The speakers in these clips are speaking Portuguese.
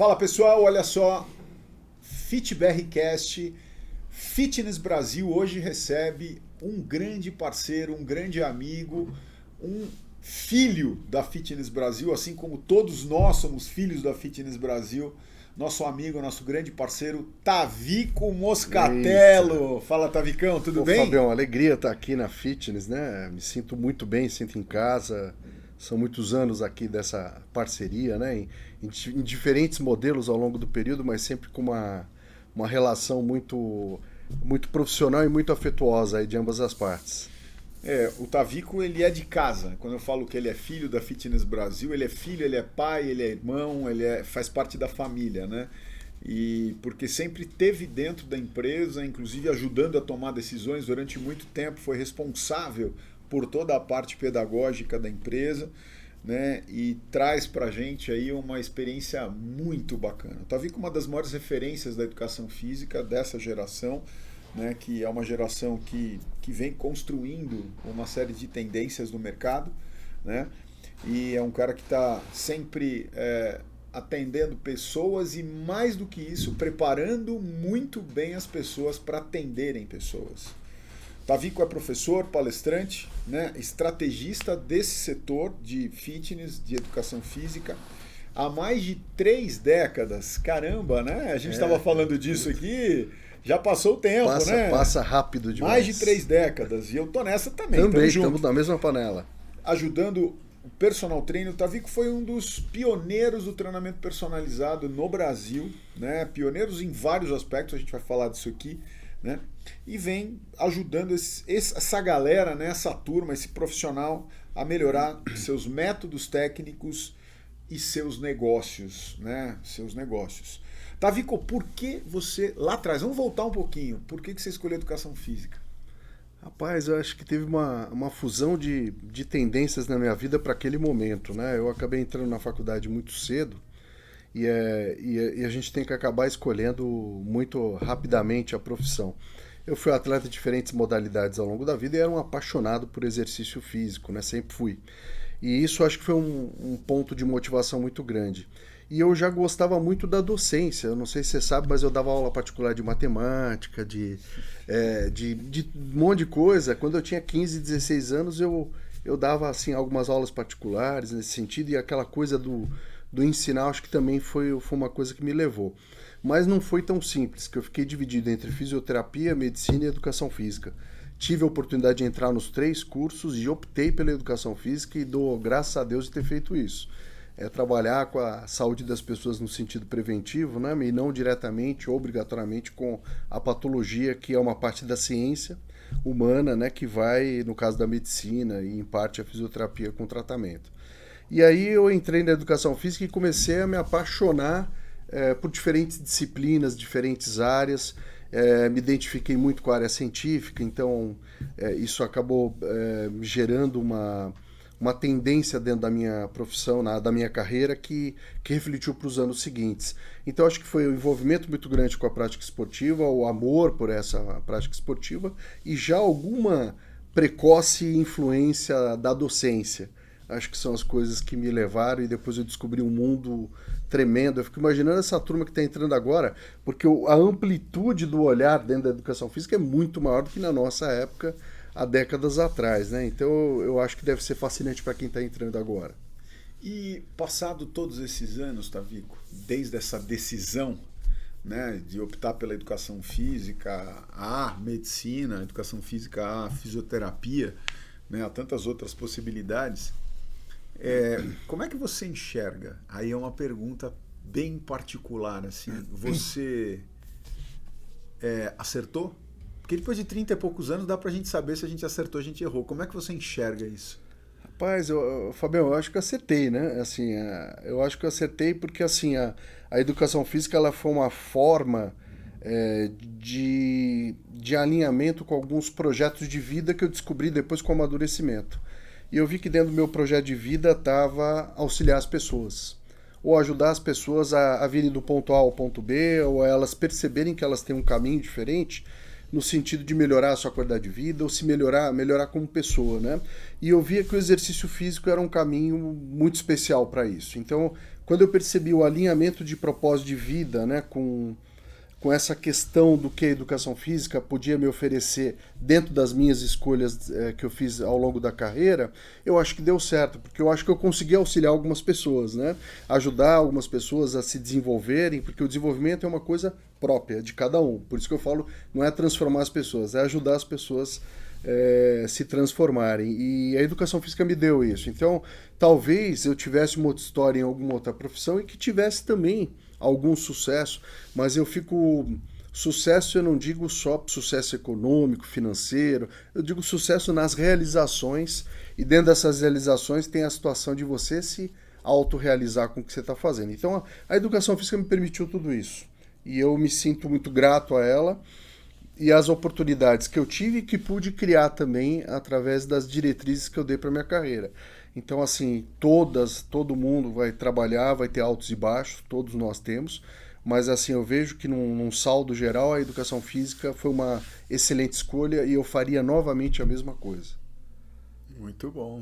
Fala pessoal, olha só, FitBRcast, Fitness Brasil hoje recebe um grande parceiro, um grande amigo, um filho da Fitness Brasil, assim como todos nós somos filhos da Fitness Brasil, nosso amigo, nosso grande parceiro, Tavico Moscatello. Eita. Fala, Tavicão, tudo bem? Fabião, alegria estar aqui na Fitness, né? Me sinto muito bem, sinto em casa. São muitos anos aqui dessa parceria, né? Em diferentes modelos ao longo do período, mas sempre com uma relação muito profissional e muito afetuosa aí de ambas as partes. O Tavico, ele é de casa. Quando eu falo que ele é filho da Fitness Brasil, ele é filho, ele é pai, ele é irmão, faz parte da família, né? E porque sempre teve dentro da empresa, inclusive ajudando a tomar decisões durante muito tempo, foi responsável por toda a parte pedagógica da empresa, né? E traz pra gente aí uma experiência muito bacana. O Tavico é uma das maiores referências da educação física dessa geração, né, que é uma geração que vem construindo uma série de tendências no mercado, né, e é um cara que está sempre atendendo pessoas e, mais do que isso, preparando muito bem as pessoas para atenderem pessoas. Tavico é professor, palestrante, né, estrategista desse setor de fitness, de educação física, há mais de 3 décadas. Caramba, né? A gente estava falando disso aqui... Já passou o tempo, né? Passa rápido demais. Mais de 3 décadas. E eu tô nessa também. Também, estamos na mesma panela. Ajudando o personal trainer. O Tavico foi um dos pioneiros do treinamento personalizado no Brasil, né? Pioneiros em vários aspectos, a gente vai falar disso aqui, né? E vem ajudando essa galera, né? Essa turma, esse profissional a melhorar seus métodos técnicos e seus negócios, né? Seus negócios. Tavico, por que você, lá atrás, vamos voltar um pouquinho, por que você escolheu educação física? Rapaz, eu acho que teve uma fusão de tendências na minha vida para aquele momento, né? Eu acabei entrando na faculdade muito cedo e a gente tem que acabar escolhendo muito rapidamente a profissão. Eu fui atleta de diferentes modalidades ao longo da vida e era um apaixonado por exercício físico, né? Sempre fui. E isso acho que foi um ponto de motivação muito grande. E eu já gostava muito da docência. Eu não sei se você sabe, mas eu dava aula particular de matemática, de um monte de coisa. Quando eu tinha 15, 16 anos, eu dava assim, algumas aulas particulares nesse sentido. E aquela coisa do ensinar, acho que também foi uma coisa que me levou. Mas não foi tão simples, que eu fiquei dividido entre fisioterapia, medicina e educação física. Tive a oportunidade de entrar nos 3 cursos e optei pela educação física e dou graças a Deus de ter feito isso. Trabalhar com a saúde das pessoas no sentido preventivo, né? E não diretamente ou obrigatoriamente com a patologia, que é uma parte da ciência humana, né? Que vai, no caso da medicina e em parte a fisioterapia com tratamento. E aí eu entrei na educação física e comecei a me apaixonar por diferentes disciplinas, diferentes áreas. Me identifiquei muito com a área científica, então isso acabou gerando uma tendência dentro da minha profissão, da minha carreira, que refletiu para os anos seguintes. Então acho que foi um envolvimento muito grande com a prática esportiva, o amor por essa prática esportiva e já alguma precoce influência da docência. Acho que são as coisas que me levaram e depois eu descobri um mundo tremendo. Eu fico imaginando essa turma que está entrando agora, porque a amplitude do olhar dentro da educação física é muito maior do que na nossa época, há décadas atrás, né? Então eu acho que deve ser fascinante para quem está entrando agora. E passado todos esses anos, Tavico, desde essa decisão, né, de optar pela educação física, a medicina, a educação física, a fisioterapia, né, há tantas outras possibilidades, como é que você enxerga? Aí é uma pergunta bem particular, assim, você acertou? Porque depois de 30 e poucos anos dá pra gente saber se a gente acertou ou a gente errou. Como é que você enxerga isso? Rapaz, Fabião, eu acho que eu acertei, né? Assim, eu acho que eu acertei porque assim, a educação física ela foi uma forma de alinhamento com alguns projetos de vida que eu descobri depois com o amadurecimento. E eu vi que dentro do meu projeto de vida estava auxiliar as pessoas. Ou ajudar as pessoas a virem do ponto A ao ponto B, ou a elas perceberem que elas têm um caminho diferente, no sentido de melhorar a sua qualidade de vida ou se melhorar como pessoa, né? E eu via que o exercício físico era um caminho muito especial para isso. Então, quando eu percebi o alinhamento de propósito de vida, né, com essa questão do que a educação física podia me oferecer dentro das minhas escolhas que eu fiz ao longo da carreira, eu acho que deu certo, porque eu acho que eu consegui auxiliar algumas pessoas, né? Ajudar algumas pessoas a se desenvolverem, porque o desenvolvimento é uma coisa própria de cada um. Por isso que eu falo, não é transformar as pessoas, é ajudar as pessoas se transformarem. E a educação física me deu isso. Então, talvez eu tivesse uma outra história em alguma outra profissão e que tivesse também algum sucesso, mas eu fico... Sucesso eu não digo só sucesso econômico, financeiro, eu digo sucesso nas realizações, e dentro dessas realizações tem a situação de você se autorrealizar com o que você está fazendo. Então a educação física me permitiu tudo isso, e eu me sinto muito grato a ela, e as oportunidades que eu tive e que pude criar também através das diretrizes que eu dei para minha carreira. Então, assim, todo mundo vai trabalhar, vai ter altos e baixos, todos nós temos, mas assim, eu vejo que num saldo geral a educação física foi uma excelente escolha e eu faria novamente a mesma coisa. Muito bom.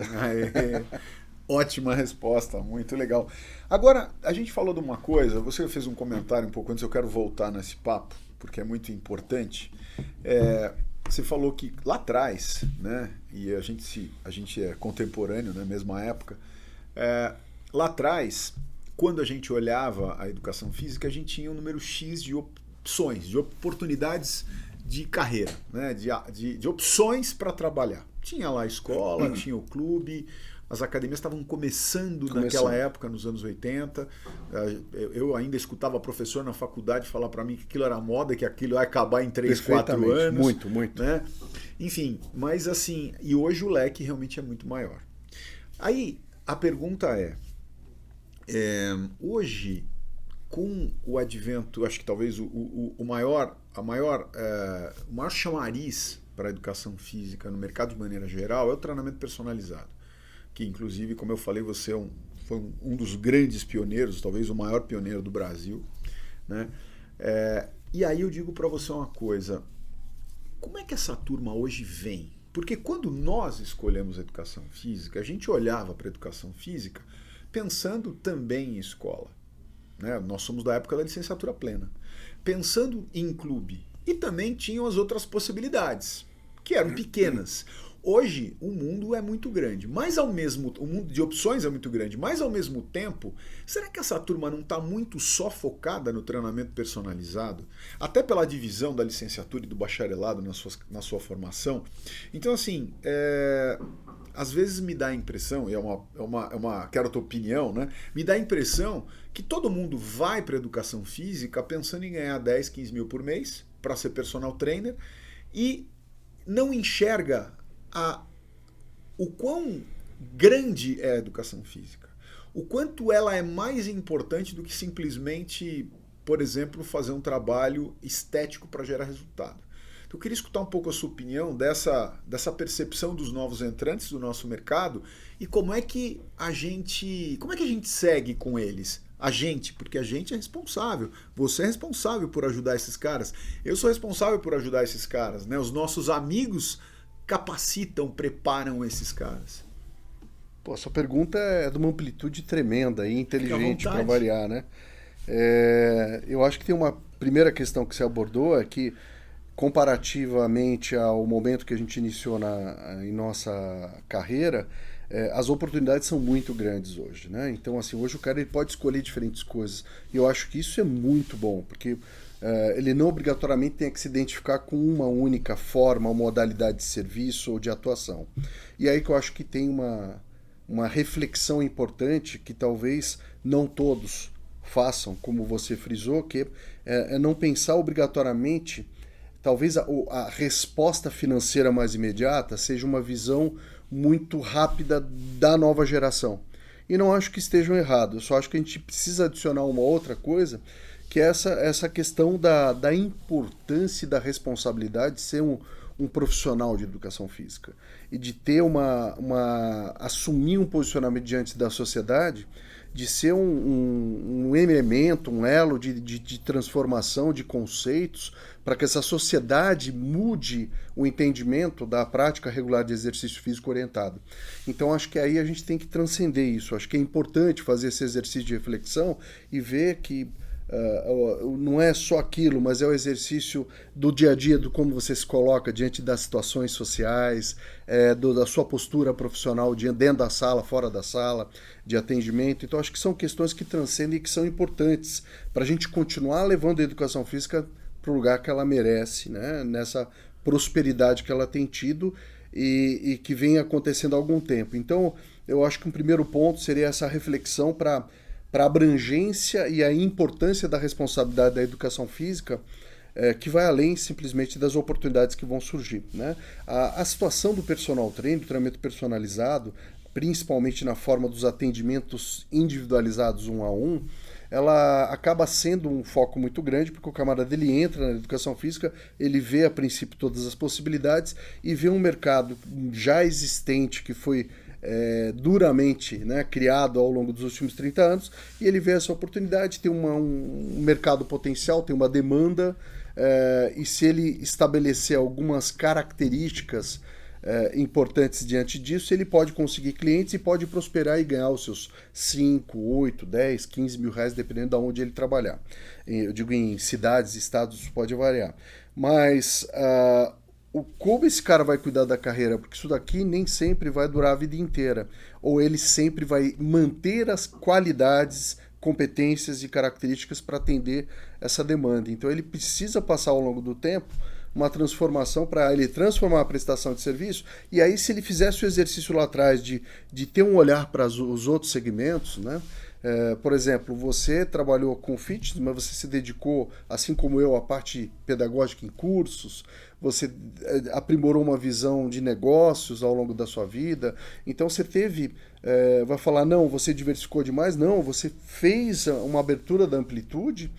Ótima resposta, muito legal. Agora, a gente falou de uma coisa, você fez um comentário um pouco antes, eu quero voltar nesse papo, porque é muito importante. Você falou que lá atrás, né, e a gente é contemporâneo, na mesma época, lá atrás, quando a gente olhava a educação física, a gente tinha um número X de opções, de oportunidades de carreira, né, de opções para trabalhar. Tinha lá a escola, tinha o clube, as academias estavam começando naquela época, nos anos 80. Eu ainda escutava professor na faculdade falar para mim que aquilo era moda, que aquilo ia acabar em 3, 4 anos. Muito, muito. Né? Enfim, mas assim, e hoje o leque realmente é muito maior. Aí, a pergunta hoje, com o advento, acho que talvez o maior chamariz para a educação física no mercado de maneira geral é o treinamento personalizado. Que inclusive, como eu falei, você foi um dos grandes pioneiros, talvez o maior pioneiro do Brasil, né? E aí eu digo para você uma coisa, como é que essa turma hoje vem? Porque quando nós escolhemos a educação física, a gente olhava para a educação física pensando também em escola, né? Nós somos da época da licenciatura plena, pensando em clube, e também tinham as outras possibilidades, que eram pequenas. Hoje o mundo é muito grande, o mundo de opções é muito grande, mas ao mesmo tempo, será que essa turma não está muito só focada no treinamento personalizado? Até pela divisão da licenciatura e do bacharelado na sua formação. Então, assim, às vezes me dá a impressão, quero a tua opinião, né? Me dá a impressão que todo mundo vai para a educação física pensando em ganhar 10, 15 mil por mês para ser personal trainer e não enxerga o quão grande é a educação física, o quanto ela é mais importante do que simplesmente, por exemplo, fazer um trabalho estético para gerar resultado. Então, eu queria escutar um pouco a sua opinião dessa percepção dos novos entrantes do nosso mercado e como é que a gente segue com eles. Porque a gente é responsável. Você é responsável por ajudar esses caras. Eu sou responsável por ajudar esses caras, né? Os nossos amigos capacitam, preparam esses caras. Pô, sua pergunta é de uma amplitude tremenda e inteligente para variar, né? Eu acho que tem uma primeira questão que você abordou, é que comparativamente ao momento que a gente iniciou em nossa carreira, as oportunidades são muito grandes hoje, né? Então, assim, hoje o cara ele pode escolher diferentes coisas. E eu acho que isso é muito bom, porque ele não obrigatoriamente tem que se identificar com uma única forma, uma modalidade de serviço ou de atuação. E aí que eu acho que tem uma reflexão importante que talvez não todos façam, como você frisou, que é não pensar obrigatoriamente, talvez a resposta financeira mais imediata seja uma visão muito rápida da nova geração. E não acho que estejam errados, eu só acho que a gente precisa adicionar uma outra coisa, que é essa questão da importância e da responsabilidade de ser um profissional de educação física e de ter assumir um posicionamento diante da sociedade, de ser um elemento, um elo de transformação de conceitos para que essa sociedade mude o entendimento da prática regular de exercício físico orientado. Então acho que aí a gente tem que transcender isso. Acho que é importante fazer esse exercício de reflexão e ver que não é só aquilo, mas é o exercício do dia a dia, do como você se coloca diante das situações sociais, da sua postura profissional dentro da sala, fora da sala, de atendimento. Então acho que são questões que transcendem e que são importantes para a gente continuar levando a educação física para o lugar que ela merece, né? Nessa prosperidade que ela tem tido e que vem acontecendo há algum tempo. Então eu acho que um primeiro ponto seria essa reflexão para a abrangência e a importância da responsabilidade da educação física, que vai além simplesmente das oportunidades que vão surgir, né? A situação do personal training, do treinamento personalizado, principalmente na forma dos atendimentos individualizados 1 a 1, ela acaba sendo um foco muito grande, porque o camarada ele entra na educação física, ele vê a princípio todas as possibilidades e vê um mercado já existente que foi duramente, né, criado ao longo dos últimos 30 anos, e ele vê essa oportunidade, tem um mercado potencial, tem uma demanda, e se ele estabelecer algumas características importantes diante disso, ele pode conseguir clientes e pode prosperar e ganhar os seus 5, 8, 10, 15 mil reais, dependendo de onde ele trabalhar. Eu digo em cidades, estados, isso pode variar. Mas como esse cara vai cuidar da carreira? Porque isso daqui nem sempre vai durar a vida inteira. Ou ele sempre vai manter as qualidades, competências e características para atender essa demanda. Então ele precisa passar ao longo do tempo uma transformação para ele transformar a prestação de serviço, e aí se ele fizesse o exercício lá atrás de ter um olhar para os outros segmentos, né? Por exemplo, você trabalhou com fitness, mas você se dedicou, assim como eu, à parte pedagógica em cursos, você aprimorou uma visão de negócios ao longo da sua vida, então você teve, vai falar, não, você diversificou demais? Não, você fez uma abertura da amplitude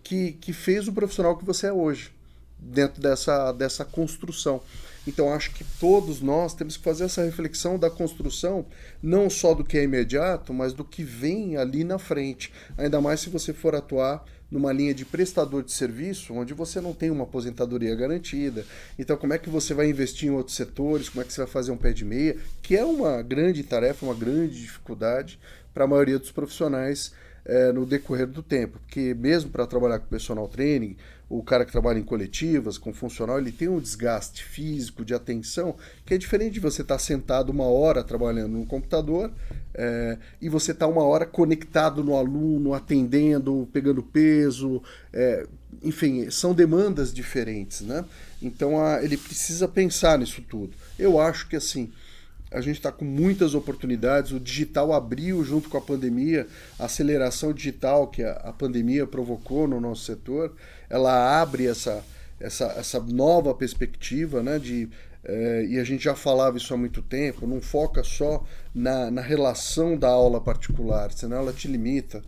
que fez o profissional que você é hoje, dentro dessa construção. Então acho que todos nós temos que fazer essa reflexão da construção, não só do que é imediato, mas do que vem ali na frente. Ainda mais se você for atuar numa linha de prestador de serviço, onde você não tem uma aposentadoria garantida. Então como é que você vai investir em outros setores, como é que você vai fazer um pé de meia, que é uma grande tarefa, uma grande dificuldade para a maioria dos profissionais no decorrer do tempo. Porque mesmo para trabalhar com personal training, o cara que trabalha em coletivas, com funcional, ele tem um desgaste físico, de atenção, que é diferente de você estar sentado 1 hora trabalhando no computador e você estar 1 hora conectado no aluno, atendendo, pegando peso, enfim, são demandas diferentes, né? Então ele precisa pensar nisso tudo. Eu acho que assim, a gente está com muitas oportunidades, o digital abriu junto com a pandemia, a aceleração digital que a pandemia provocou no nosso setor, ela abre essa nova perspectiva, né, e a gente já falava isso há muito tempo, não foca só na relação da aula particular, senão ela te limita.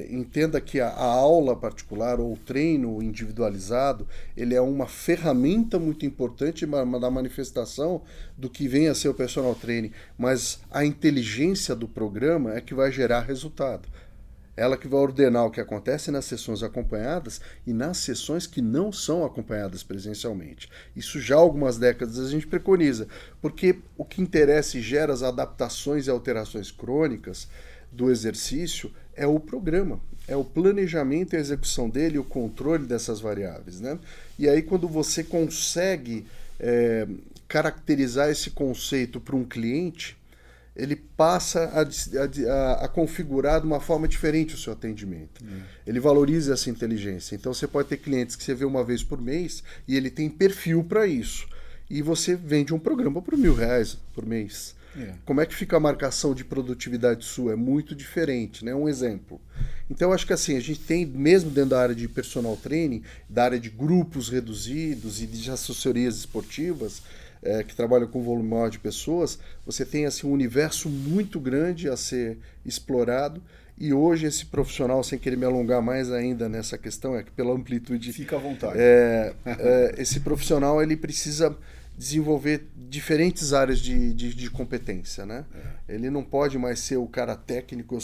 Entenda que a aula particular ou o treino individualizado, ele é uma ferramenta muito importante da manifestação do que vem a ser o personal training, mas a inteligência do programa é que vai gerar resultado. Ela que vai ordenar o que acontece nas sessões acompanhadas e nas sessões que não são acompanhadas presencialmente. Isso já há algumas décadas a gente preconiza, porque o que interessa e gera as adaptações e alterações crônicas do exercício é o programa, é o planejamento e a execução dele, o controle dessas variáveis, né? E aí quando você consegue caracterizar esse conceito para um cliente, ele passa a configurar de uma forma diferente o seu atendimento. Ele valoriza essa inteligência. Então você pode ter clientes que você vê uma vez por mês e ele tem perfil para isso. E você vende um programa por R$1.000 por mês. Como é que fica a marcação de produtividade sua? É muito diferente, né? Um exemplo. Então, eu acho que assim, a gente tem, mesmo dentro da área de personal training, da área de grupos reduzidos e de assessorias esportivas, que trabalham com volume maior de pessoas, você tem assim, um universo muito grande a ser explorado E hoje esse profissional, sem querer me alongar mais ainda nessa questão, é que pela amplitude... Fica à vontade. Esse profissional ele precisa desenvolver diferentes áreas de competência, né? Ele não pode mais ser o cara técnico,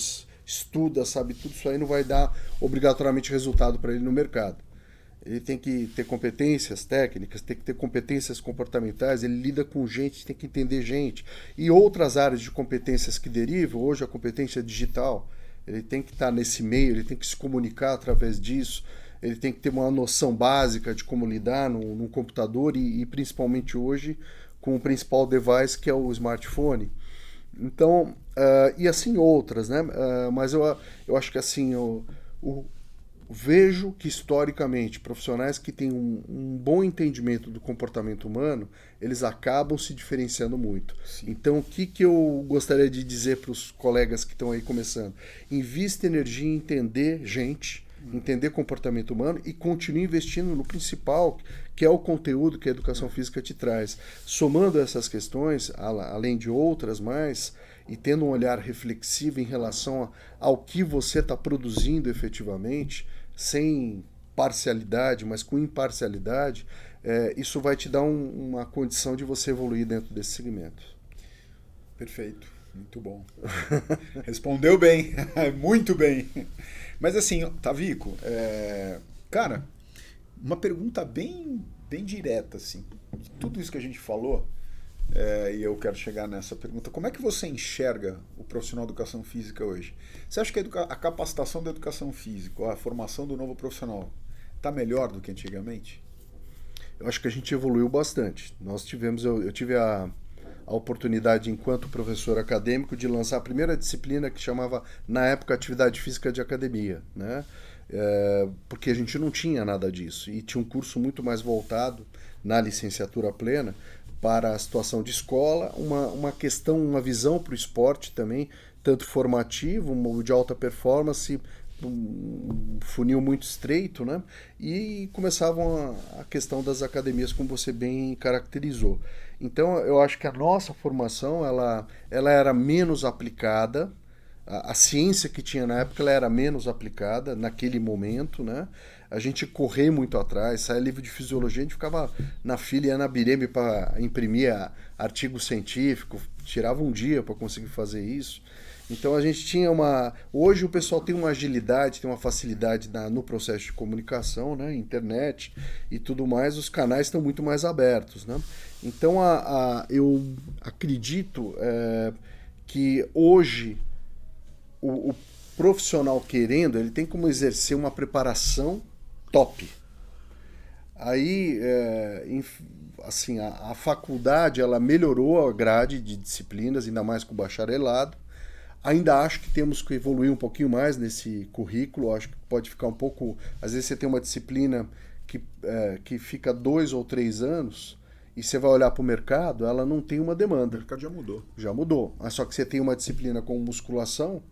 estuda, sabe tudo, isso aí não vai dar obrigatoriamente resultado para ele no mercado. Ele tem que ter competências técnicas, tem que ter competências comportamentais, ele lida com gente, tem que entender gente. E outras áreas de competências que derivam, hoje a competência digital, ele tem que estar nesse meio, ele tem que se comunicar através disso, ele tem que ter uma noção básica de como lidar num computador e principalmente hoje com o principal device que é o smartphone. Então, e assim outras, né? Mas eu acho que assim, vejo que historicamente profissionais que têm um bom entendimento do comportamento humano, eles acabam se diferenciando muito. Sim. Então, o que eu gostaria de dizer para os colegas que estão aí começando? Invista energia em entender gente, entender comportamento humano e continue investindo no principal, que é o conteúdo que a educação física te traz. Somando essas questões, além de outras mais, e tendo um olhar reflexivo em relação ao que você está produzindo efetivamente, sem parcialidade, mas com imparcialidade, isso vai te dar uma condição de você evoluir dentro desse segmento. Perfeito, muito bom. Respondeu bem, muito bem. Mas assim, Tavico, cara, uma pergunta bem direta, assim. Tudo isso que a gente falou, e eu quero chegar nessa pergunta, como é que você enxerga o profissional de educação física hoje? Você acha que a capacitação da educação física, a formação do novo profissional, está melhor do que antigamente? Eu acho que a gente evoluiu bastante. Eu tive a oportunidade, enquanto professor acadêmico, de lançar a primeira disciplina que chamava, na época, Atividade Física de Academia, né? Porque a gente não tinha nada disso. E tinha um curso muito mais voltado, na licenciatura plena, para a situação de escola, uma questão, uma visão para o esporte também, tanto formativo, de alta performance, um funil muito estreito, né? E começavam a questão das academias, como você bem caracterizou. Então, eu acho que a nossa formação ela era menos aplicada, a ciência que tinha na época ela era menos aplicada naquele momento, né? A gente corria muito atrás, saía livro de fisiologia, a gente ficava na fila, ia na Bireme para imprimir artigo científico, tirava um dia para conseguir fazer isso. Então a gente tinha hoje o pessoal tem uma agilidade, tem uma facilidade no processo de comunicação, né? Internet e tudo mais, os canais estão muito mais abertos, né? Então eu acredito que hoje o profissional querendo, ele tem como exercer uma preparação top. Aí, assim, a faculdade ela melhorou a grade de disciplinas, ainda mais com o bacharelado. Ainda acho que temos que evoluir um pouquinho mais nesse currículo. Acho que pode ficar um pouco... Às vezes você tem uma disciplina que fica 2 ou 3 anos e você vai olhar para o mercado, ela não tem uma demanda. O mercado já mudou. Já mudou. Mas só que você tem uma disciplina como musculação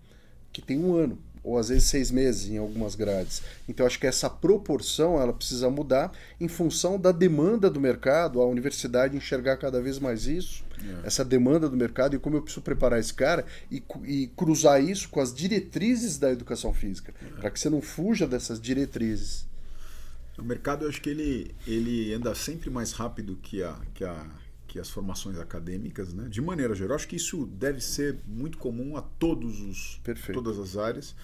que tem 1 ano, ou às vezes 6 meses em algumas grades. Então acho que essa proporção ela precisa mudar em função da demanda do mercado, a universidade enxergar cada vez mais isso, essa demanda do mercado e como eu preciso preparar esse cara e cruzar isso com as diretrizes da educação física, para que você não fuja dessas diretrizes. O mercado, eu acho que ele anda sempre mais rápido que as formações acadêmicas, né? De maneira geral, acho que isso deve ser muito comum a todas as áreas.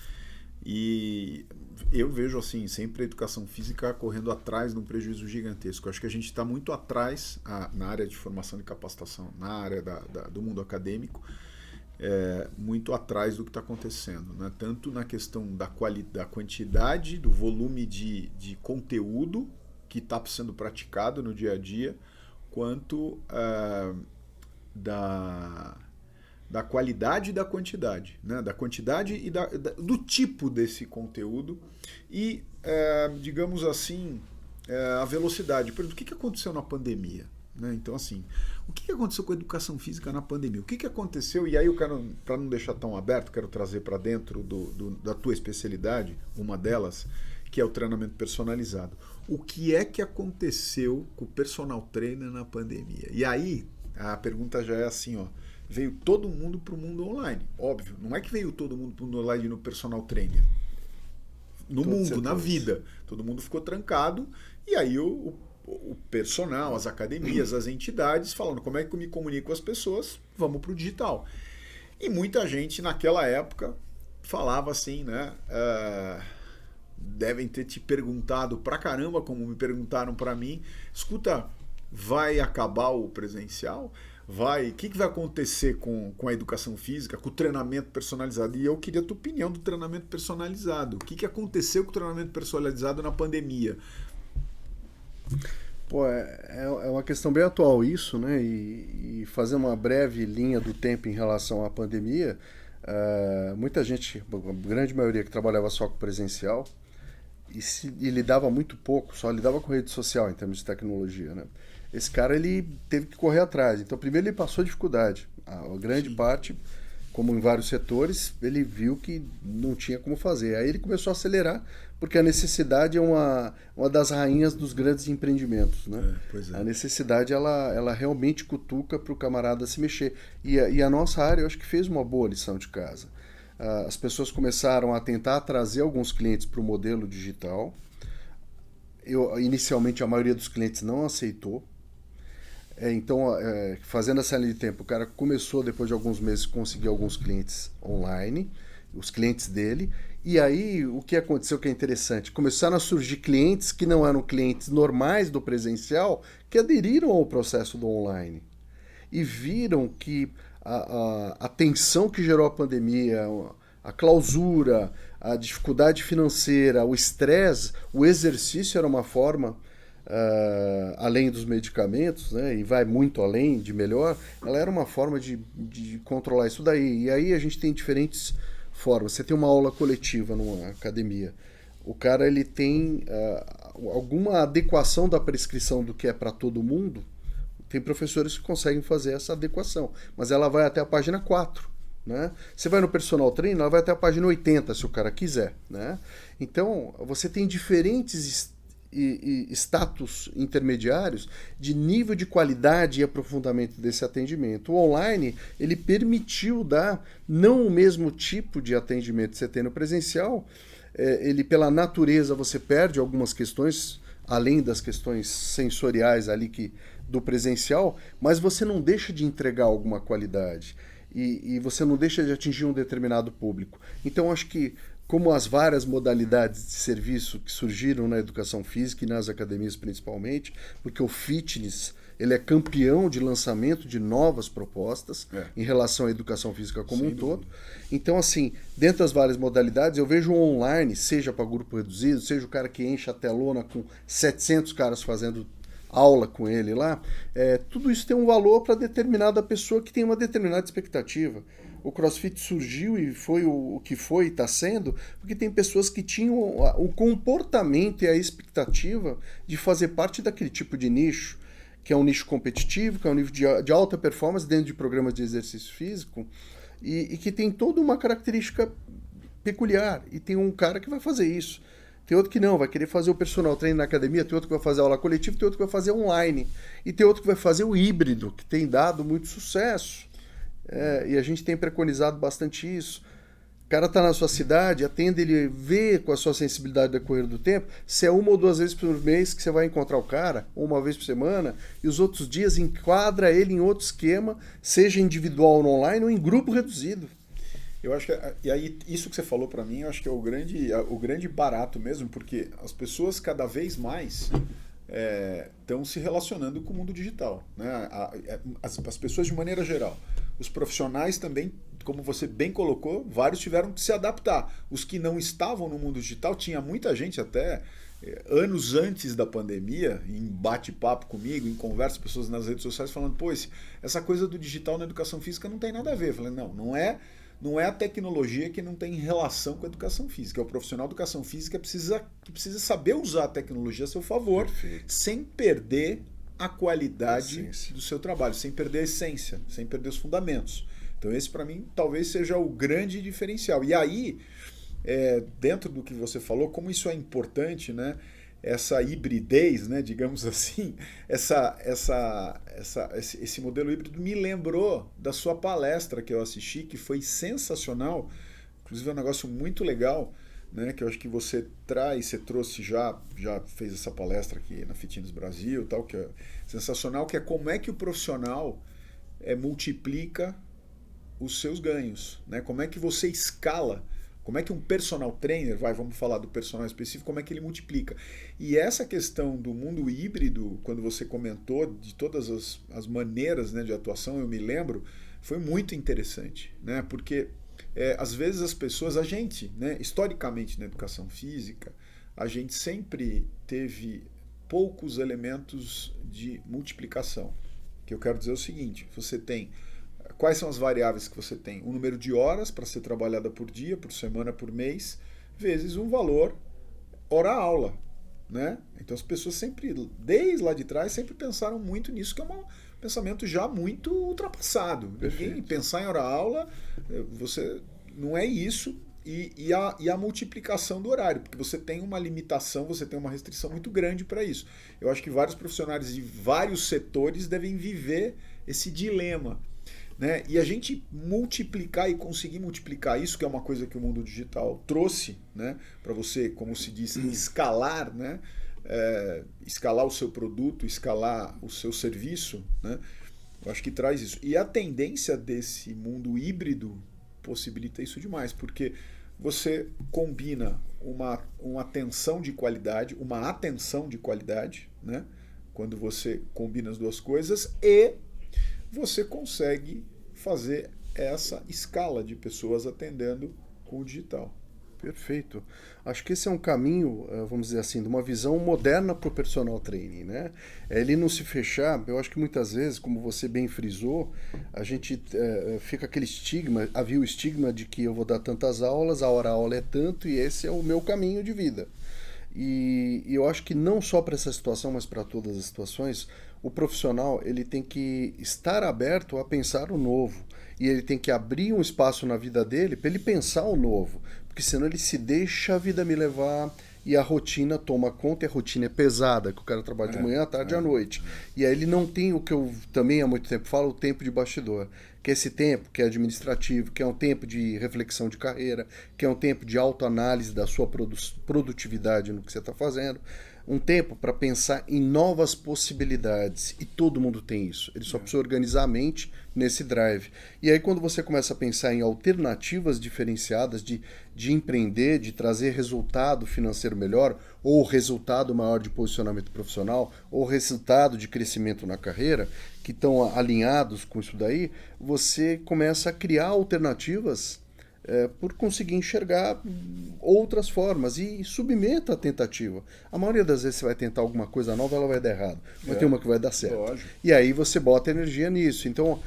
E eu vejo assim sempre a educação física correndo atrás de um prejuízo gigantesco. Acho que a gente está muito atrás na área de formação e capacitação, na área do mundo acadêmico, muito atrás do que está acontecendo, né? Tanto na questão da quantidade, do volume de conteúdo que está sendo praticado no dia a dia, quanto da qualidade e da quantidade, né? Da quantidade e do tipo desse conteúdo e, digamos assim, a velocidade. Por exemplo, o que aconteceu na pandemia? Né? Então, assim, o que aconteceu com a educação física na pandemia? O que aconteceu? E aí eu quero, para não deixar tão aberto, quero trazer para dentro da tua especialidade, uma delas, que é o treinamento personalizado. O que aconteceu com o personal trainer na pandemia? E aí, a pergunta já é assim, ó, veio todo mundo para o mundo online. Óbvio, não é que veio todo mundo para o mundo online no personal trainer. No mundo, na vida. Todo mundo ficou trancado e aí o personal, as academias, as entidades falando como é que eu me comunico com as pessoas, vamos para o digital. E muita gente naquela época falava assim, né? Devem ter te perguntado pra caramba, como me perguntaram pra mim, escuta, vai acabar o presencial? O que vai acontecer com a educação física, com o treinamento personalizado? E eu queria a tua opinião do treinamento personalizado. O que aconteceu com o treinamento personalizado na pandemia? Pô, é uma questão bem atual isso, né? E fazer uma breve linha do tempo em relação à pandemia, muita gente, a grande maioria que trabalhava só com presencial, e lidava muito pouco, só lidava com rede social em termos de tecnologia, né? Esse cara, ele teve que correr atrás. Então, primeiro ele passou dificuldade. A grande parte, como em vários setores, ele viu que não tinha como fazer. Aí ele começou a acelerar, porque a necessidade é uma das rainhas dos grandes empreendimentos, né? Pois é. A necessidade, ela realmente cutuca para o camarada se mexer. E a nossa área, eu acho que fez uma boa lição de casa. As pessoas começaram a tentar trazer alguns clientes para o modelo digital. Inicialmente, a maioria dos clientes não aceitou. Então, fazendo essa linha de tempo, o cara começou, depois de alguns meses, a conseguir alguns clientes online, os clientes dele. E aí, o que aconteceu que é interessante? Começaram a surgir clientes que não eram clientes normais do presencial, que aderiram ao processo do online. E viram que a tensão que gerou a pandemia, a clausura, a dificuldade financeira, o estresse, o exercício era uma forma, além dos medicamentos, né, e vai muito além de melhor, ela era uma forma de controlar isso daí. E aí a gente tem diferentes formas. Você tem uma aula coletiva numa academia. O cara ele tem alguma adequação da prescrição do que é para todo mundo. Tem professores que conseguem fazer essa adequação, mas ela vai até a página 4. Né? Você vai no personal trainer, ela vai até a página 80, se o cara quiser. Né? Então, você tem diferentes status intermediários de nível de qualidade e aprofundamento desse atendimento. O online, ele permitiu dar não o mesmo tipo de atendimento que você tem no presencial. Ele, pela natureza, você perde algumas questões, além das questões sensoriais ali do presencial, mas você não deixa de entregar alguma qualidade e você não deixa de atingir um determinado público. Então, acho que, como as várias modalidades de serviço que surgiram na educação física e nas academias principalmente, porque o fitness ele é campeão de lançamento de novas propostas em relação à educação física como um todo. Então, assim, dentro das várias modalidades, eu vejo o online, seja para grupo reduzido, seja o cara que enche a telona com 700 caras fazendo aula com ele lá, tudo isso tem um valor para determinada pessoa que tem uma determinada expectativa. O CrossFit surgiu e foi o que foi e está sendo, porque tem pessoas que tinham o comportamento e a expectativa de fazer parte daquele tipo de nicho, que é um nicho competitivo, que é um nível de alta performance dentro de programas de exercício físico, e que tem toda uma característica peculiar. E tem um cara que vai fazer isso. Tem outro que não, vai querer fazer o personal treino na academia, tem outro que vai fazer aula coletiva, tem outro que vai fazer online. E tem outro que vai fazer o híbrido, que tem dado muito sucesso. E a gente tem preconizado bastante isso. O cara está na sua cidade, atende, ele vê com a sua sensibilidade do decorrer do tempo, se é 1 ou 2 vezes por mês que você vai encontrar o cara, ou 1 vez por semana, e os outros dias enquadra ele em outro esquema, seja individual ou online, ou em grupo reduzido. Eu acho que, e aí isso que você falou para mim, eu acho que é o grande barato mesmo, porque as pessoas cada vez mais estão se relacionando com o mundo digital, né? As pessoas de maneira geral. Os profissionais também, como você bem colocou, vários tiveram que se adaptar. Os que não estavam no mundo digital, tinha muita gente até anos antes da pandemia, em bate-papo comigo, em conversa, pessoas nas redes sociais falando, pô, essa coisa do digital na educação física não tem nada a ver. Eu falei, não é a tecnologia que não tem relação com a educação física. É o profissional de educação física que precisa saber usar a tecnologia a seu favor, sem perder a qualidade do seu trabalho, sem perder a essência, sem perder os fundamentos. Então esse para mim talvez seja o grande diferencial. E aí, dentro do que você falou, como isso é importante, né? essa hibridez, né, digamos assim, esse modelo híbrido me lembrou da sua palestra que eu assisti, que foi sensacional, inclusive é um negócio muito legal, né, que eu acho que você trouxe já fez essa palestra aqui na Fitness Brasil, tal, que é sensacional, que é como é que o profissional multiplica os seus ganhos, né? Como é que você escala, como é que um personal trainer, vamos falar do personal específico, como é que ele multiplica. E essa questão do mundo híbrido, quando você comentou de todas as maneiras, né, de atuação, eu me lembro, foi muito interessante, né? Porque às vezes as pessoas, a gente, né, historicamente na educação física, a gente sempre teve poucos elementos de multiplicação. Que eu quero dizer é o seguinte, você tem... Quais são as variáveis que você tem? O número de horas para ser trabalhada por dia, por semana, por mês, vezes um valor hora-aula, né? Então as pessoas sempre, desde lá de trás, sempre pensaram muito nisso, que é um pensamento já muito ultrapassado. Perfeito. Ninguém pensar em hora-aula, você não é isso. E a multiplicação do horário, porque você tem uma limitação, você tem uma restrição muito grande para isso. Eu acho que vários profissionais de vários setores devem viver esse dilema, né? E a gente multiplicar e conseguir multiplicar isso, que é uma coisa que o mundo digital trouxe, né? Para você, como se diz, escalar, né? Escalar o seu produto, escalar o seu serviço, né? Eu acho que traz isso. E a tendência desse mundo híbrido possibilita isso demais, porque você combina uma atenção de qualidade, uma atenção de qualidade, né? Quando você combina as duas coisas, e você consegue fazer essa escala de pessoas atendendo com o digital. Perfeito. Acho que esse é um caminho, vamos dizer assim, de uma visão moderna para o personal training, né? Ele não se fechar, eu acho que muitas vezes, como você bem frisou, a gente fica aquele estigma, havia o estigma de que eu vou dar tantas aulas, a hora-aula é tanto e esse é o meu caminho de vida. E eu acho que não só para essa situação, mas para todas as situações, o profissional ele tem que estar aberto a pensar o novo. E ele tem que abrir um espaço na vida dele para ele pensar o novo. Porque senão ele se deixa a vida me levar e a rotina toma conta, e a rotina é pesada, que o cara trabalha de manhã, à tarde e à noite. E aí ele não tem o que eu também há muito tempo falo, o tempo de bastidor. Que é esse tempo que é administrativo, que é um tempo de reflexão de carreira, que é um tempo de autoanálise da sua produtividade no que você está fazendo. Um tempo para pensar em novas possibilidades. E todo mundo tem isso. Ele só precisa organizar a mente nesse drive. E aí quando você começa a pensar em alternativas diferenciadas de empreender, de trazer resultado financeiro melhor, ou resultado maior de posicionamento profissional, ou resultado de crescimento na carreira, que estão alinhados com isso daí, você começa a criar alternativas por conseguir enxergar outras formas e submeta a tentativa. A maioria das vezes você vai tentar alguma coisa nova, ela vai dar errado. Mas tem uma que vai dar certo. Lógico. E aí você bota energia nisso. Então,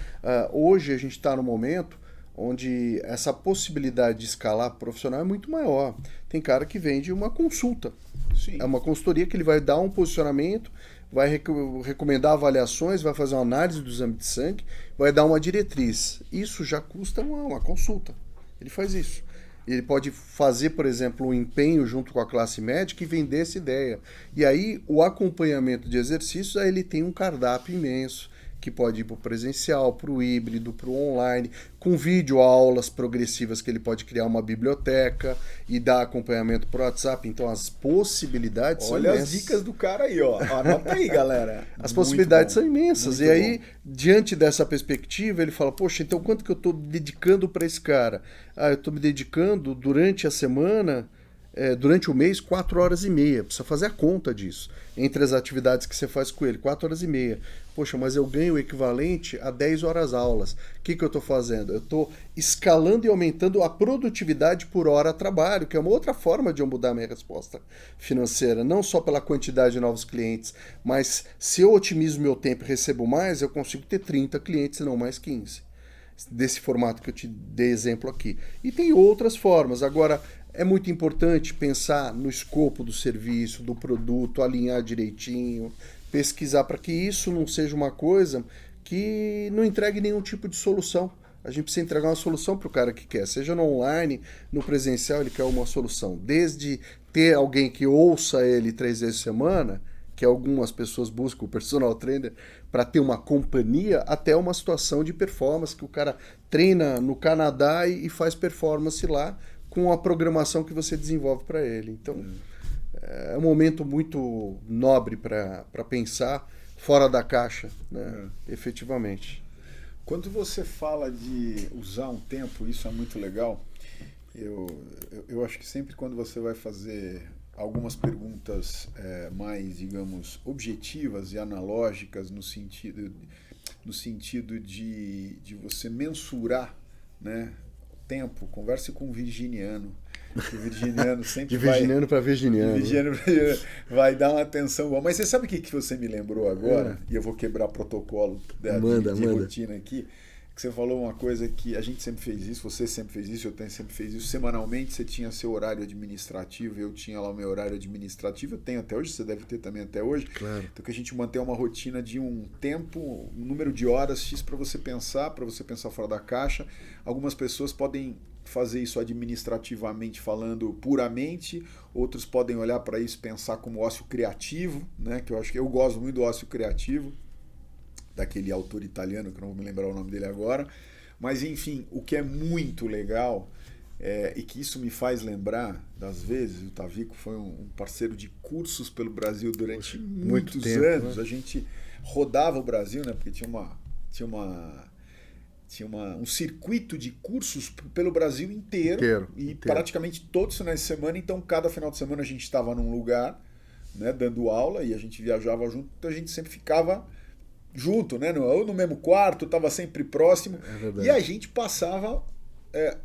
hoje a gente está no momento onde essa possibilidade de escalar profissional é muito maior. Tem cara que vende uma consulta. Sim. É uma consultoria que ele vai dar um posicionamento, vai recomendar avaliações, vai fazer uma análise do exame de sangue, vai dar uma diretriz. Isso já custa uma consulta. Ele faz isso. Ele pode fazer, por exemplo, um empenho junto com a classe médica e vender essa ideia. E aí, o acompanhamento de exercícios, aí ele tem um cardápio imenso, que pode ir para o presencial, para o híbrido, para o online, com videoaulas progressivas que ele pode criar uma biblioteca e dar acompanhamento por WhatsApp. Então, as possibilidades são imensas. Olha as dicas do cara aí, ó. Anota aí, galera. As possibilidades são imensas. E aí, diante dessa perspectiva, ele fala, poxa, então quanto que eu estou dedicando para esse cara? Eu estou me dedicando durante a semana... durante o mês, 4 horas e meia. Precisa fazer a conta disso. Entre as atividades que você faz com ele, 4 horas e meia. Poxa, mas eu ganho o equivalente a 10 horas aulas. O que eu estou fazendo? Eu estou escalando e aumentando a produtividade por hora de trabalho, que é uma outra forma de eu mudar a minha resposta financeira. Não só pela quantidade de novos clientes, mas se eu otimizo meu tempo e recebo mais, eu consigo ter 30 clientes e não mais 15. Desse formato que eu te dei exemplo aqui. E tem outras formas. Agora, é muito importante pensar no escopo do serviço, do produto, alinhar direitinho, pesquisar para que isso não seja uma coisa que não entregue nenhum tipo de solução. A gente precisa entregar uma solução para o cara que quer, seja no online, no presencial, ele quer uma solução. Desde ter alguém que ouça ele 3 vezes por semana, que algumas pessoas buscam o personal trainer para ter uma companhia, até uma situação de performance, que o cara treina no Canadá e faz performance lá com a programação que você desenvolve para ele. Então, é um momento muito nobre para pensar fora da caixa, né? Efetivamente. Quando você fala de usar um tempo, isso é muito legal. Eu acho que sempre quando você vai fazer algumas perguntas mais, digamos, objetivas e analógicas no sentido de você mensurar, né, o tempo, converse com um virginiano. O virginiano sempre de virginiano para virginiano. Vai dar uma atenção boa. Mas você sabe o que você me lembrou agora? E eu vou quebrar protocolo de rotina aqui. Que você falou uma coisa que a gente sempre fez isso, você sempre fez isso, eu sempre fiz isso. Semanalmente você tinha seu horário administrativo, eu tinha lá o meu horário administrativo, eu tenho até hoje, você deve ter também até hoje. Claro. Então que a gente mantém uma rotina de um tempo, um número de horas X para você pensar fora da caixa. Algumas pessoas podem fazer isso administrativamente falando puramente, outros podem olhar para isso e pensar como ócio criativo, né? Que eu acho que eu gosto muito do ócio criativo, daquele autor italiano, que eu não vou me lembrar o nome dele agora, mas enfim, o que é muito legal e que isso me faz lembrar das vezes, o Tavico foi um parceiro de cursos pelo Brasil durante muitos anos, né? A gente rodava o Brasil, né? Porque tinha um circuito de cursos pelo Brasil inteiro. Praticamente todos os finais de semana, então cada final de semana a gente estava num lugar, né, dando aula, e a gente viajava junto, então a gente sempre ficava junto, né, ou no mesmo quarto, estava sempre próximo, e a gente passava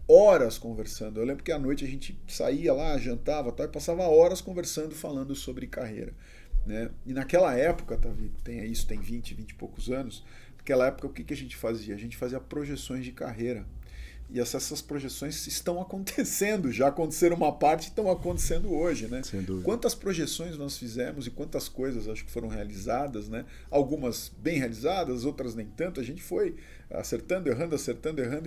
horas conversando. Eu lembro que à noite a gente saía lá, jantava tal, e passava horas conversando, falando sobre carreira, né? E naquela época, Tavico, tem tem 20 e poucos anos. Naquela época, o que a gente fazia? A gente fazia projeções de carreira. E essas projeções estão acontecendo, já aconteceram uma parte e estão acontecendo hoje, né? Sem dúvida. Quantas projeções nós fizemos e quantas coisas acho que foram realizadas, né? Algumas bem realizadas, outras nem tanto. A gente foi acertando, errando.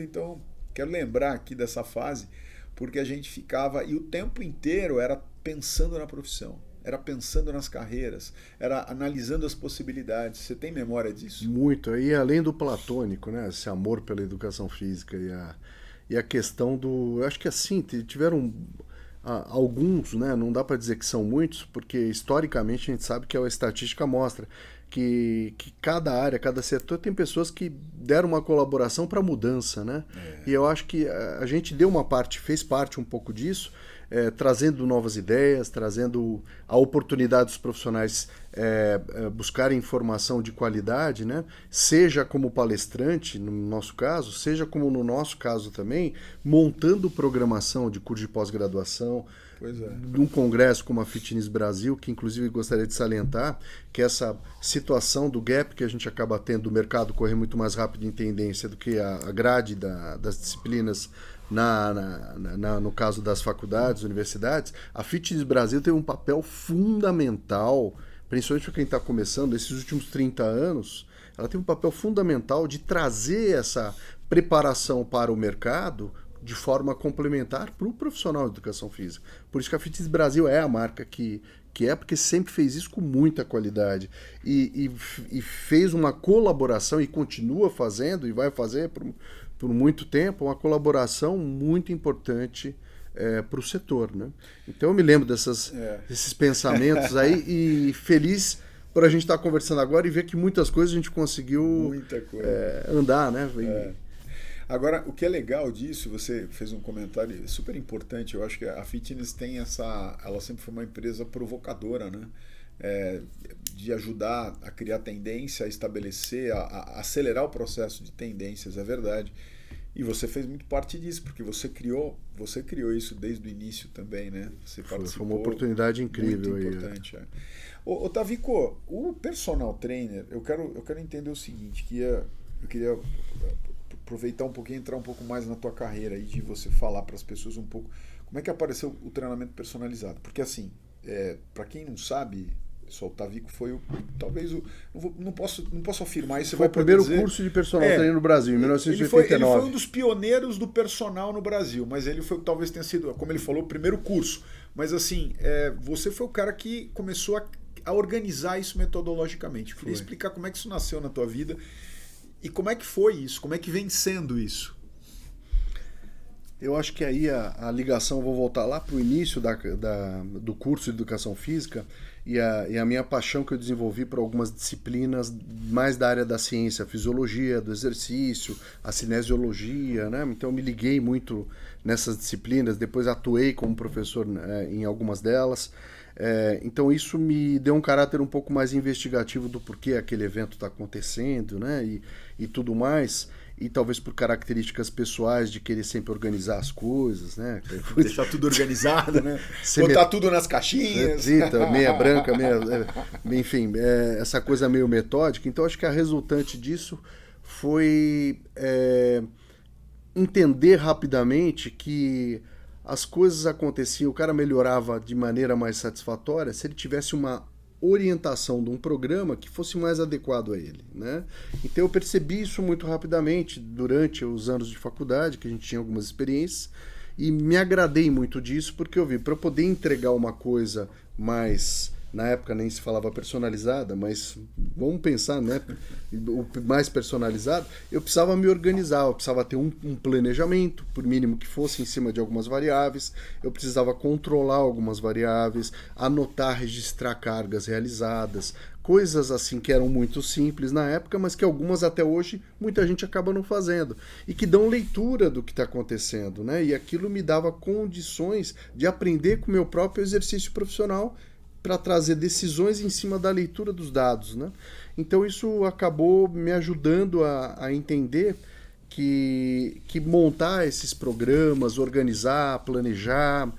Então, quero lembrar aqui dessa fase, porque a gente ficava, e o tempo inteiro era pensando na profissão. Era pensando nas carreiras, era analisando as possibilidades. Você tem memória disso? Muito. E além do platônico, né? Esse amor pela educação física e a questão do... Eu acho que assim, tiveram alguns, né? Não dá para dizer que são muitos, porque historicamente a gente sabe que a estatística mostra que cada área, cada setor tem pessoas que deram uma colaboração para a mudança, né? E eu acho que a gente deu uma parte, fez parte um pouco disso, trazendo novas ideias, trazendo a oportunidade dos profissionais buscarem informação de qualidade, né? Seja como palestrante, no nosso caso, seja como no nosso caso também, montando programação de curso de pós-graduação, num congresso como a Fitness Brasil, que inclusive gostaria de salientar, que essa situação do gap que a gente acaba tendo do mercado correr muito mais rápido em tendência do que a grade das disciplinas no caso das faculdades, universidades, a Fitness Brasil tem um papel fundamental, principalmente para quem está começando, esses últimos 30 anos, ela tem um papel fundamental de trazer essa preparação para o mercado de forma complementar para o profissional de educação física. Por isso que a Fitness Brasil é a marca que porque sempre fez isso com muita qualidade e fez uma colaboração e continua fazendo e vai fazer por muito tempo, uma colaboração muito importante para o setor, né? Então eu me lembro desses pensamentos aí e feliz por a gente estar conversando agora e ver que muitas coisas a gente conseguiu andar, né? Agora, o que é legal disso, você fez um comentário super importante, eu acho que a Fitness tem ela sempre foi uma empresa provocadora, né? De ajudar a criar tendência, a estabelecer, a acelerar o processo de tendências, é verdade. E você fez muito parte disso, porque você criou isso desde o início também, né? Você foi uma oportunidade incrível. Muito importante. Ô, Tavico, o personal trainer, eu quero entender o seguinte, eu queria aproveitar um pouquinho, entrar um pouco mais na tua carreira e de você falar para as pessoas um pouco como é que apareceu o treinamento personalizado. Porque assim, para quem não sabe, Só o Tavico foi talvez não posso afirmar isso. Foi o primeiro curso de personal trainer no Brasil, em 1989. Ele foi um dos pioneiros do personal no Brasil, mas ele foi, talvez tenha sido, como ele falou, o primeiro curso. Mas assim, você foi o cara que começou a organizar isso metodologicamente. Eu queria explicar como é que isso nasceu na tua vida e como é que foi isso, como é que vem sendo isso. Eu acho que aí a ligação, vou voltar lá para o início do curso de Educação Física e a minha paixão que eu desenvolvi por algumas disciplinas mais da área da ciência, a fisiologia, do exercício, a cinesiologia, né? Então eu me liguei muito nessas disciplinas, depois atuei como professor em algumas delas. Então isso me deu um caráter um pouco mais investigativo do porquê aquele evento está acontecendo, né? E tudo mais. E talvez por características pessoais de querer sempre organizar as coisas, né? Deixar tudo organizado, né? Botar tudo nas caixinhas. Meia branca, enfim, essa coisa meio metódica. Então acho que a resultante disso foi entender rapidamente que as coisas aconteciam, o cara melhorava de maneira mais satisfatória se ele tivesse uma orientação de um programa que fosse mais adequado a ele, né? Então eu percebi isso muito rapidamente durante os anos de faculdade, que a gente tinha algumas experiências, e me agradei muito disso, porque eu vi, para eu poder entregar uma coisa mais, na época nem se falava personalizada, mas vamos pensar, né? O mais personalizado, eu precisava me organizar, eu precisava ter um planejamento, por mínimo que fosse, em cima de algumas variáveis, eu precisava controlar algumas variáveis, anotar, registrar cargas realizadas, coisas assim que eram muito simples na época, mas que algumas até hoje muita gente acaba não fazendo, e que dão leitura do que está acontecendo, né? E aquilo me dava condições de aprender com o meu próprio exercício profissional, para trazer decisões em cima da leitura dos dados, né? Então isso acabou me ajudando a entender que montar esses programas, organizar, planejar,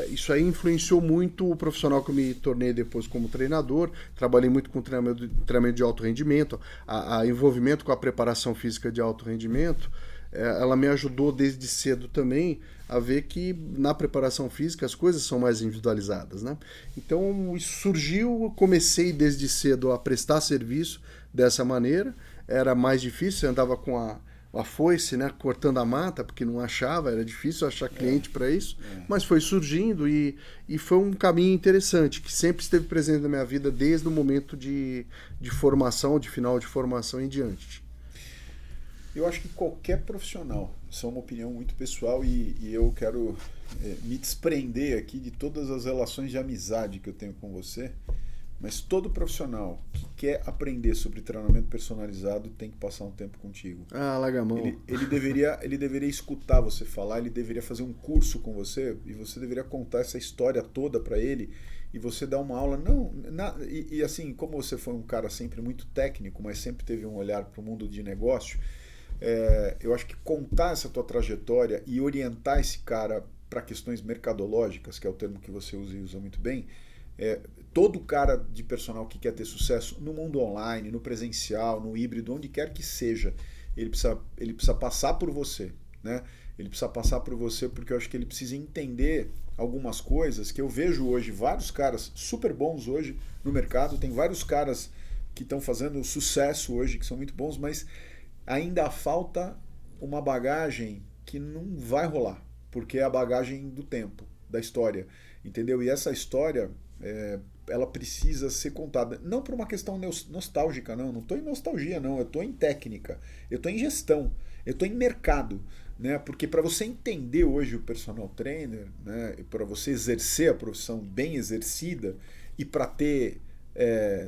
isso aí influenciou muito o profissional que eu me tornei depois como treinador. Trabalhei muito com treinamento de alto rendimento, a envolvimento com a preparação física de alto rendimento. Ela me ajudou desde cedo também a ver que na preparação física as coisas são mais individualizadas, né? Então isso surgiu, comecei desde cedo a prestar serviço dessa maneira. Era mais difícil, eu andava com a foice, né, cortando a mata, porque não achava, era difícil achar cliente para isso, mas foi surgindo e foi um caminho interessante, que sempre esteve presente na minha vida desde o momento de formação, de final de formação em diante. Eu acho que qualquer profissional, isso é uma opinião muito pessoal e eu quero me desprender aqui de todas as relações de amizade que eu tenho com você, mas todo profissional que quer aprender sobre treinamento personalizado tem que passar um tempo contigo. Larga a mão. Ele deveria escutar você falar, ele deveria fazer um curso com você e você deveria contar essa história toda para ele e você dar uma aula. E assim, como você foi um cara sempre muito técnico, mas sempre teve um olhar para o mundo de negócio, eu acho que contar essa tua trajetória e orientar esse cara para questões mercadológicas, que é o termo que você usa e usa muito bem, todo cara de personal que quer ter sucesso no mundo online, no presencial, no híbrido, onde quer que seja, ele precisa passar por você, né? Ele precisa passar por você porque eu acho que ele precisa entender algumas coisas que eu vejo hoje, vários caras super bons hoje no mercado, tem vários caras que estão fazendo sucesso hoje, que são muito bons, mas ainda falta uma bagagem que não vai rolar, porque é a bagagem do tempo, da história, entendeu? E essa história, ela precisa ser contada, não por uma questão nostálgica, não estou em nostalgia, não, eu estou em técnica, eu estou em gestão, eu estou em mercado, né? Porque para você entender hoje o personal trainer, né, para você exercer a profissão bem exercida e para ter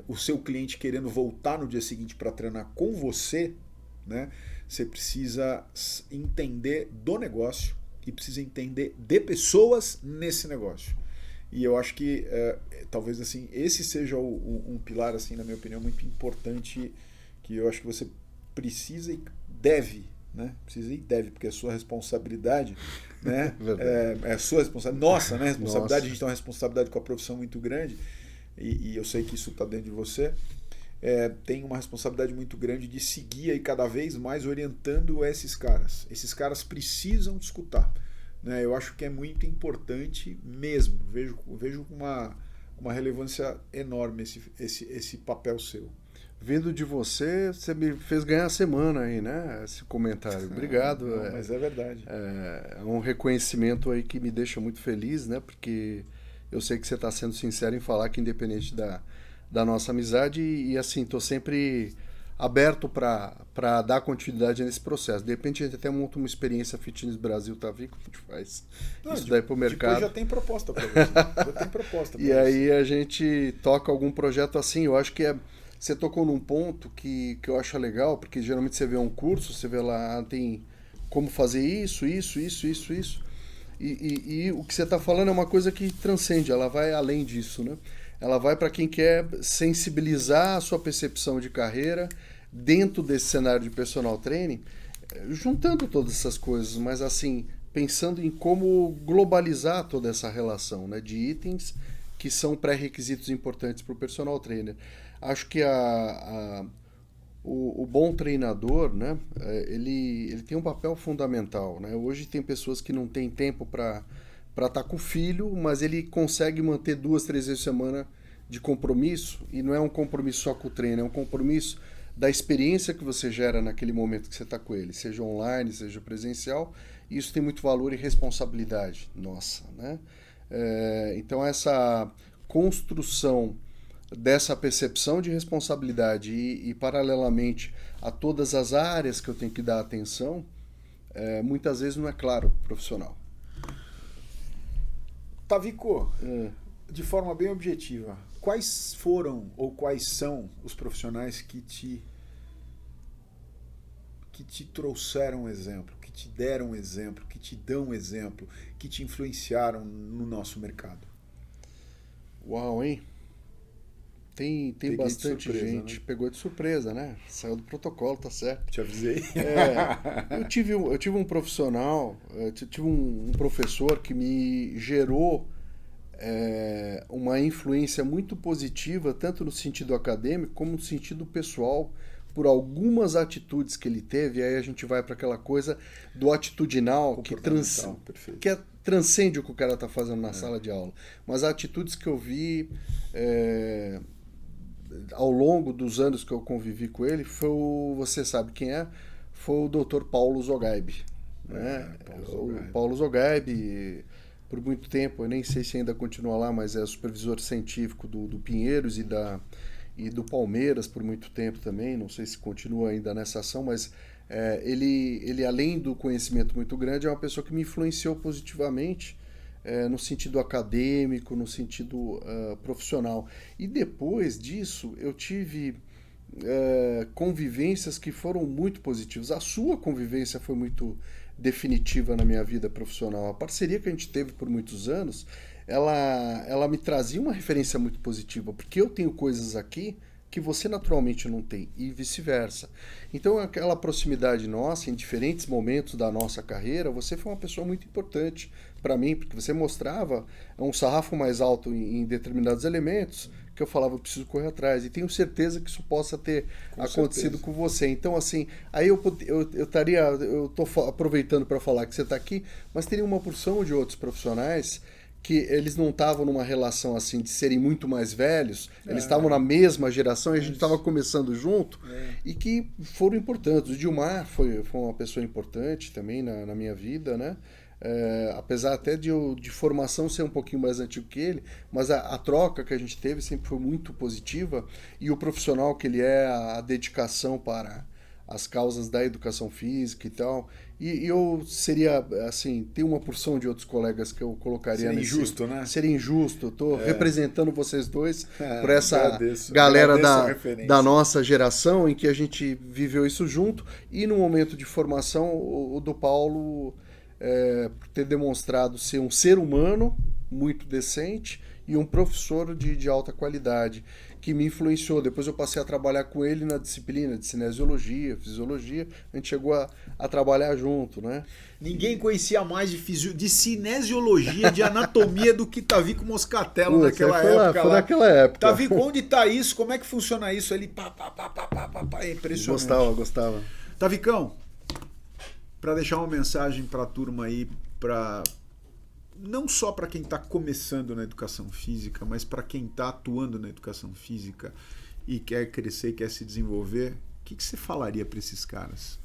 o seu cliente querendo voltar no dia seguinte para treinar com você, né, você precisa entender do negócio e precisa entender de pessoas nesse negócio. E eu acho que talvez assim esse seja um pilar, assim, na minha opinião, muito importante, que eu acho que você precisa e deve, né? Precisa e deve, porque é sua responsabilidade, né? É sua responsabilidade, nossa, né? Responsabilidade, a gente tem uma responsabilidade com a profissão muito grande e eu sei que isso está dentro de você. Tem uma responsabilidade muito grande de seguir aí cada vez mais orientando esses caras. Esses caras precisam te escutar, né? Eu acho que é muito importante mesmo. Vejo com uma relevância enorme esse papel seu. Vindo de você, você me fez ganhar a semana aí, né? Esse comentário. Obrigado. Não, mas é verdade. É um reconhecimento aí que me deixa muito feliz, né? Porque eu sei que você está sendo sincero em falar que independente da nossa amizade e assim, estou sempre aberto para dar continuidade nesse processo. De repente a gente até monta uma experiência Fitness Brasil Tavico, a gente faz isso daí para o mercado. Já tem proposta para você. Já tem proposta pra e aí a gente toca algum projeto assim, eu acho que você tocou num ponto que eu acho legal, porque geralmente você vê um curso, você vê lá, tem como fazer isso. E o que você está falando é uma coisa que transcende, ela vai além disso, né? Ela vai para quem quer sensibilizar a sua percepção de carreira dentro desse cenário de personal training, juntando todas essas coisas, mas assim, pensando em como globalizar toda essa relação, né, de itens que são pré-requisitos importantes para o personal trainer. Acho que o bom treinador, né, ele tem um papel fundamental, né? Hoje tem pessoas que não têm tempo para estar com o filho, mas ele consegue manter 2, 3 vezes por semana de compromisso, e não é um compromisso só com o treino, é um compromisso da experiência que você gera naquele momento que você está com ele, seja online, seja presencial, e isso tem muito valor e responsabilidade nossa, né? Então essa construção dessa percepção de responsabilidade e paralelamente a todas as áreas que eu tenho que dar atenção, muitas vezes não é claro pro profissional. Tavico, de forma bem objetiva, quais foram ou quais são os profissionais que te trouxeram exemplo, que te deram exemplo, que te dão exemplo, que te influenciaram no nosso mercado? Uau, hein? Tem bastante surpresa, gente. né? Pegou de surpresa, né? Saiu do protocolo, tá certo. Te avisei. Eu tive um profissional, tive um professor que me gerou uma influência muito positiva, tanto no sentido acadêmico como no sentido pessoal, por algumas atitudes que ele teve. E aí a gente vai para aquela coisa do atitudinal que transcende o que o cara está fazendo na sala de aula. Mas atitudes que eu vi ao longo dos anos que eu convivi com ele você sabe quem foi o Dr. Paulo Zogaib, né? O Paulo Zogaib, por muito tempo, eu nem sei se ainda continua lá, mas é supervisor científico do Pinheiros e do Palmeiras por muito tempo também, não sei se continua ainda nessa ação, mas ele além do conhecimento muito grande, é uma pessoa que me influenciou positivamente no sentido acadêmico, no sentido profissional. E depois disso, eu tive convivências que foram muito positivas. A sua convivência foi muito definitiva na minha vida profissional. A parceria que a gente teve por muitos anos, ela me trazia uma referência muito positiva, porque eu tenho coisas aqui que você naturalmente não tem, e vice-versa. Então, aquela proximidade nossa, em diferentes momentos da nossa carreira, você foi uma pessoa muito importante para mim, porque você mostrava um sarrafo mais alto em determinados elementos, que eu falava, eu preciso correr atrás, e tenho certeza que isso possa ter acontecido com você. Então, assim, aí eu tô aproveitando para falar que você está aqui, mas teria uma porção de outros profissionais que eles não estavam numa relação assim de serem muito mais velhos, eles estavam na mesma geração e a gente estava começando junto, e que foram importantes. O Dilmar foi uma pessoa importante também na minha vida, né? Apesar até de formação ser um pouquinho mais antigo que ele, mas a troca que a gente teve sempre foi muito positiva, e o profissional que ele a dedicação para as causas da educação física e tal. E eu seria, assim, tem uma porção de outros colegas que eu colocaria seria injusto, né? Seria injusto. Eu tô representando vocês dois por essa agradeço da nossa geração em que a gente viveu isso junto, e no momento de formação, o do Paulo por ter demonstrado ser um ser humano muito decente e um professor de alta qualidade, que me influenciou. Depois eu passei a trabalhar com ele na disciplina de cinesiologia, fisiologia, a gente chegou a trabalhar junto, né? Ninguém conhecia mais de cinesiologia, de anatomia do que Tavico Moscatello naquela época. Foi naquela época. Tavico, onde está isso? Como é que funciona isso? Ele é impressionante. Gostava. Tavicão, para deixar uma mensagem para a turma aí, para não só para quem está começando na educação física, mas para quem está atuando na educação física e quer crescer, quer se desenvolver, o que você falaria para esses caras?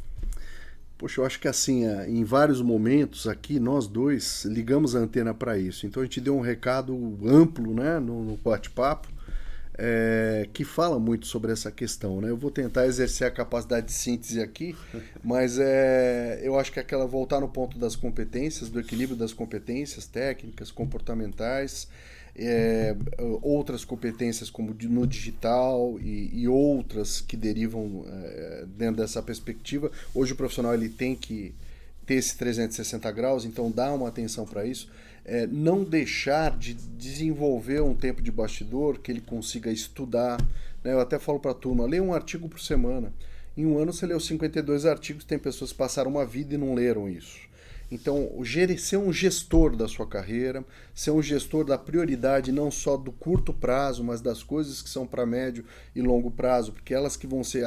Poxa, eu acho que assim, em vários momentos aqui, nós dois ligamos a antena para isso. Então a gente deu um recado amplo, né, no bate-papo, que fala muito sobre essa questão, né? Eu vou tentar exercer a capacidade de síntese aqui, mas eu acho que voltar no ponto das competências, do equilíbrio das competências técnicas, comportamentais, outras competências como no digital e outras que derivam dentro dessa perspectiva. Hoje o profissional ele tem que ter esse 360 graus, então dá uma atenção para isso. Não deixar de desenvolver um tempo de bastidor que ele consiga estudar, né? Eu até falo para a turma, leia um artigo por semana. Em um ano você leu 52 artigos, tem pessoas que passaram uma vida e não leram isso. Então, ser um gestor da sua carreira, ser um gestor da prioridade não só do curto prazo, mas das coisas que são para médio e longo prazo, porque elas que vão ser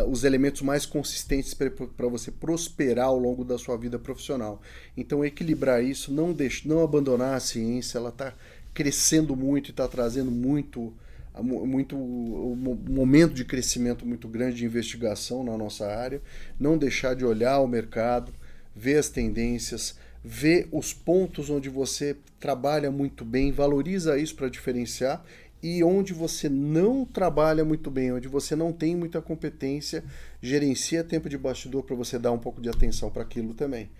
os elementos mais consistentes para você prosperar ao longo da sua vida profissional. Então, equilibrar isso, não abandonar a ciência, ela está crescendo muito e está trazendo muito um momento de crescimento muito grande de investigação na nossa área, não deixar de olhar o mercado, ver as tendências, ver os pontos onde você trabalha muito bem, valoriza isso para diferenciar, e onde você não trabalha muito bem, onde você não tem muita competência, gerencia tempo de bastidor para você dar um pouco de atenção para aquilo também.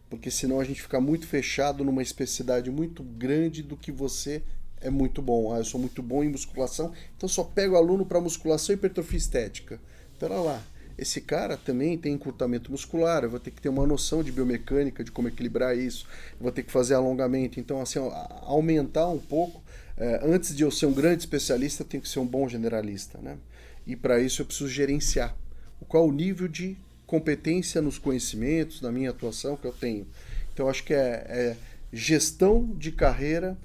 Porque senão a gente fica muito fechado numa especificidade muito grande do que você é muito bom. Eu sou muito bom em musculação, então só pego aluno para musculação e hipertrofia estética. Espera lá. Esse cara também tem encurtamento muscular, eu vou ter que ter uma noção de biomecânica, de como equilibrar isso, eu vou ter que fazer alongamento. Então, assim, aumentar um pouco. Antes de eu ser um grande especialista, eu tenho que ser um bom generalista, né? E para isso eu preciso gerenciar. Qual o nível de competência nos conhecimentos, na minha atuação que eu tenho. Então, acho que é gestão de carreira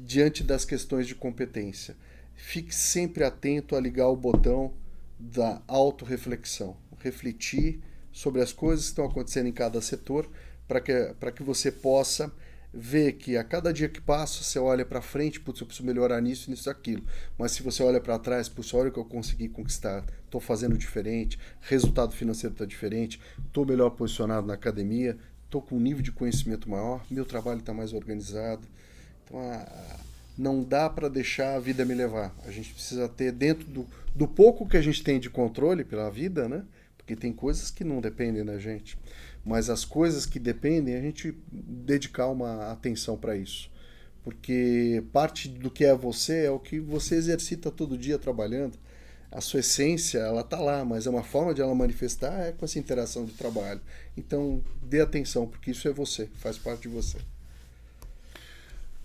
diante das questões de competência. Fique sempre atento a ligar o botão da autorreflexão, refletir sobre as coisas que estão acontecendo em cada setor, para que você possa ver que a cada dia que passa você olha para frente, putz, eu preciso melhorar nisso, nisso, aquilo. Mas se você olha para trás, putz, olha o que eu consegui conquistar, estou fazendo diferente, resultado financeiro está diferente, estou melhor posicionado na academia, estou com um nível de conhecimento maior, meu trabalho está mais organizado. Então, não dá para deixar a vida me levar. A gente precisa ter dentro do pouco que a gente tem de controle pela vida, né? Porque tem coisas que não dependem da gente. Mas as coisas que dependem, a gente dedicar uma atenção para isso. Porque parte do que é você é o que você exercita todo dia trabalhando. A sua essência, ela está lá, mas é uma forma de ela manifestar com essa interação de trabalho. Então, dê atenção, porque isso é você, faz parte de você.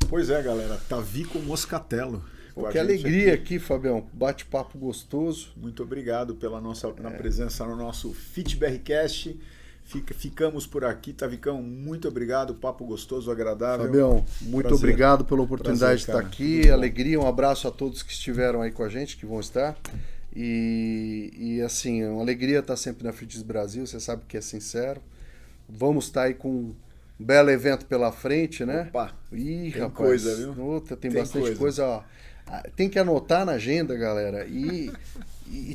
Pois é, galera. Tavico Moscatello. Que alegria aqui, Fabião. Bate-papo gostoso. Muito obrigado pela nossa presença no nosso FitBRcast. Ficamos por aqui. Tavicão, muito obrigado. Papo gostoso, agradável. Fabião, muito obrigado pela oportunidade de estar aqui. Alegria, um abraço a todos que estiveram aí com a gente, que vão estar. E assim, é uma alegria estar sempre na Fitness Brasil. Você sabe que é sincero. Vamos estar aí com um belo evento pela frente, né? Opa, tem rapaz, coisa, viu? Outra, tem bastante coisa, ó. Tem que anotar na agenda, galera, e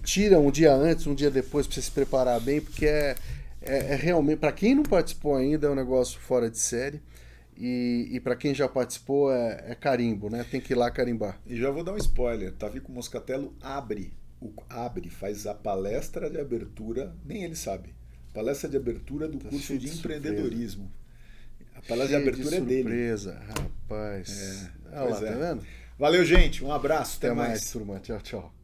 tira um dia antes, um dia depois para você se preparar bem, porque é realmente, para quem não participou ainda, é um negócio fora de série, e para quem já participou é carimbo, né? Tem que ir lá carimbar. E já vou dar um spoiler, Tavico Moscatello faz a palestra de abertura, nem ele sabe, palestra de abertura do curso de empreendedorismo. A palestra de abertura é dele. Surpresa, rapaz. Olha lá, tá vendo? Valeu, gente. Um abraço. Até mais, turma. Tchau, tchau.